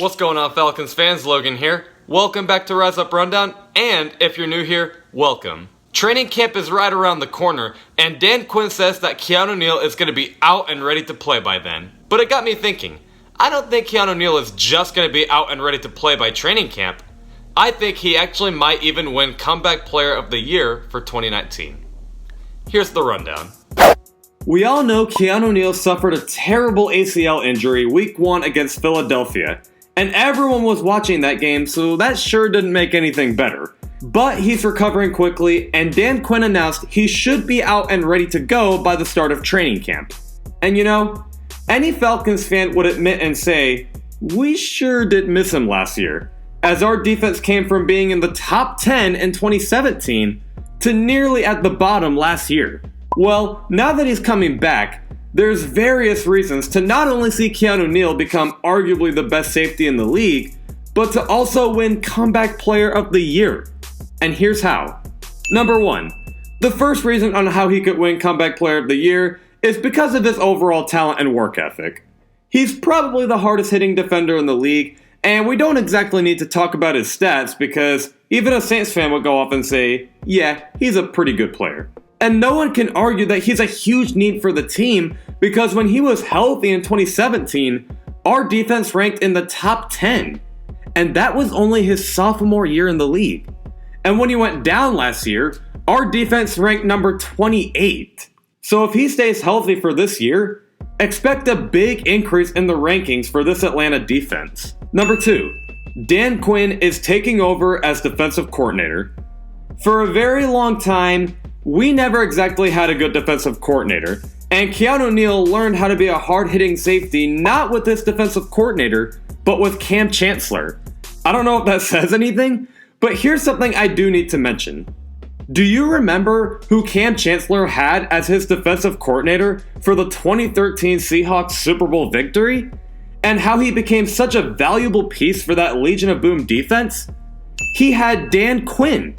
What's going on, Falcons fans? Logan here. Welcome back to Rise Up Rundown, and if you're new here, welcome. Training camp is right around the corner, and Dan Quinn says that Keanu Neal is going to be out and ready to play by then. But it got me thinking, I don't think Keanu Neal is just going to be out and ready to play by training camp. I think he actually might even win Comeback Player of the Year for 2019. Here's the rundown. We all know Keanu Neal suffered a terrible ACL injury week 1 against Philadelphia, and everyone was watching that game, so that sure didn't make anything better. But he's recovering quickly, and Dan Quinn announced he should be out and ready to go by the start of training camp. And you know, any Falcons fan would admit and say, we sure did miss him last year, as our defense came from being in the top 10 in 2017 to nearly at the bottom last year. Well, now that he's coming back, there's various reasons to not only see Keanu Neal become arguably the best safety in the league, but to also win Comeback Player of the Year. And here's how. Number 1, the first reason on how he could win Comeback Player of the Year is because of his overall talent and work ethic. He's probably the hardest hitting defender in the league, and we don't exactly need to talk about his stats because even a Saints fan would go off and say, yeah, he's a pretty good player. And no one can argue that he's a huge need for the team because when he was healthy in 2017, our defense ranked in the top 10. And that was only his sophomore year in the league. And when he went down last year, our defense ranked number 28. So if he stays healthy for this year, expect a big increase in the rankings for this Atlanta defense. Number 2, Dan Quinn is taking over as defensive coordinator. For a very long time, we never exactly had a good defensive coordinator, and Keanu Neal learned how to be a hard-hitting safety not with this defensive coordinator, but with Kam Chancellor. I don't know if that says anything, but here's something I do need to mention. Do you remember who Kam Chancellor had as his defensive coordinator for the 2013 Seahawks Super Bowl victory? And how he became such a valuable piece for that Legion of Boom defense? He had Dan Quinn.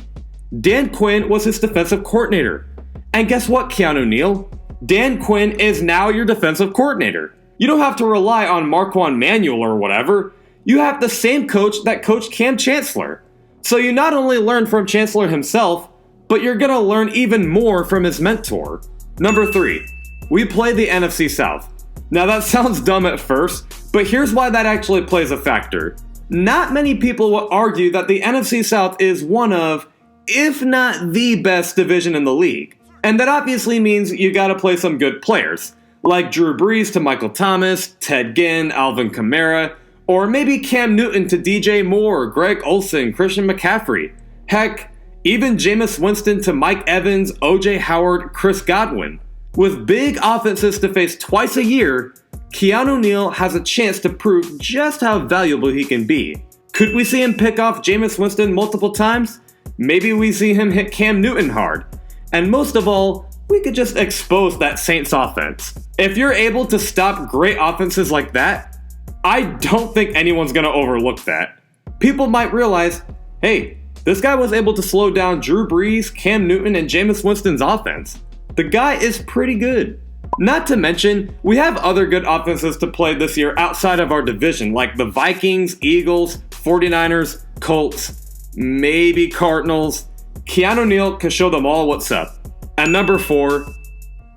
Dan Quinn was his defensive coordinator. And guess what, Keanu Neal? Dan Quinn is now your defensive coordinator. You don't have to rely on Marquand Manuel or whatever. You have the same coach that coached Kam Chancellor. So you not only learn from Chancellor himself, but you're gonna learn even more from his mentor. Number 3, we play the NFC South. Now that sounds dumb at first, but here's why that actually plays a factor. Not many people will argue that the NFC South is one of, if not the best division in the league. And that obviously means you gotta play some good players, like Drew Brees to Michael Thomas, Ted Ginn, Alvin Kamara, or maybe Cam Newton to DJ Moore, Greg Olsen, Christian McCaffrey. Heck, even Jameis Winston to Mike Evans, OJ Howard, Chris Godwin. With big offenses to face twice a year, Keanu Neal has a chance to prove just how valuable he can be. Could we see him pick off Jameis Winston multiple times? Maybe we see him hit Cam Newton hard. And most of all, we could just expose that Saints offense. If you're able to stop great offenses like that, I don't think anyone's going to overlook that. People might realize, hey, this guy was able to slow down Drew Brees, Cam Newton, and Jameis Winston's offense. The guy is pretty good. Not to mention, we have other good offenses to play this year outside of our division, like the Vikings, Eagles, 49ers, Colts, maybe Cardinals. Keanu Neal can show them all what's up. And number 4,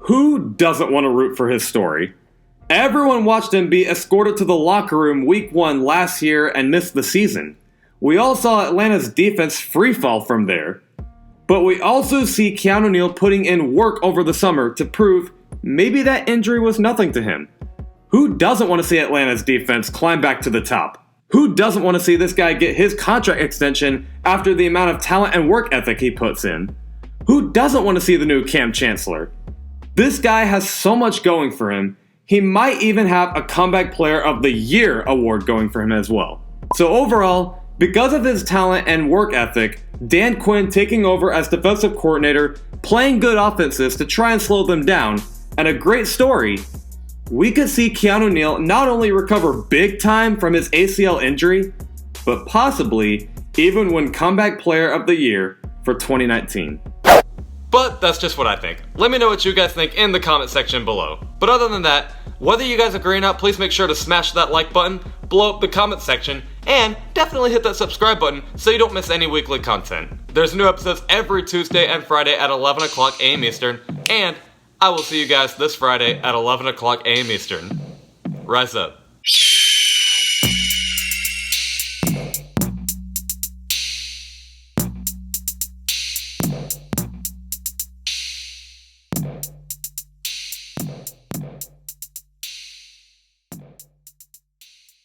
who doesn't want to root for his story? Everyone watched him be escorted to the locker room week 1 last year and missed the season. We all saw Atlanta's defense freefall from there. But we also see Keanu Neal putting in work over the summer to prove maybe that injury was nothing to him. Who doesn't want to see Atlanta's defense climb back to the top? Who doesn't want to see this guy get his contract extension after the amount of talent and work ethic he puts in? Who doesn't want to see the new Kam Chancellor? This guy has so much going for him, he might even have a Comeback Player of the Year award going for him as well. So overall, because of his talent and work ethic, Dan Quinn taking over as defensive coordinator, playing good offenses to try and slow them down, and a great story, we could see Keanu Neal not only recover big time from his ACL injury, but possibly even win Comeback Player of the Year for 2019. But that's just what I think. Let me know what you guys think in the comment section below. But other than that, whether you guys agree or not, please make sure to smash that like button. blow up the comment section, and definitely hit that subscribe button so you don't miss any weekly content. There's new episodes every Tuesday and Friday at 11 o'clock a.m. Eastern, and I will see you guys this Friday at 11 o'clock a.m. Eastern. Rise up.